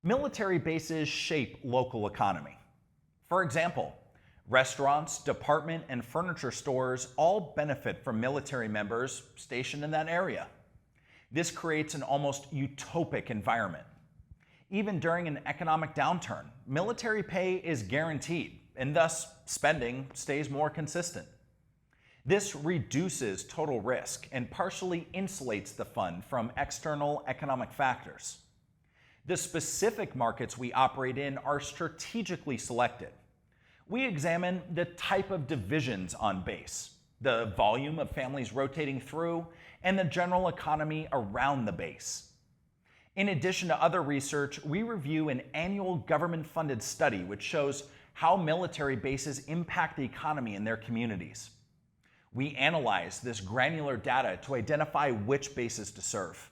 Military bases shape local economy. For example, restaurants, department, and furniture stores all benefit from military members stationed in that area. This creates an almost utopic environment. Even during an economic downturn, military pay is guaranteed, and thus spending stays more consistent. This reduces total risk and partially insulates the fund from external economic factors. The specific markets we operate in are strategically selected. We examine the type of divisions on base, the volume of families rotating through, and the general economy around the base. In addition to other research, we review an annual government-funded study which shows how military bases impact the economy in their communities. We analyze this granular data to identify which bases to serve.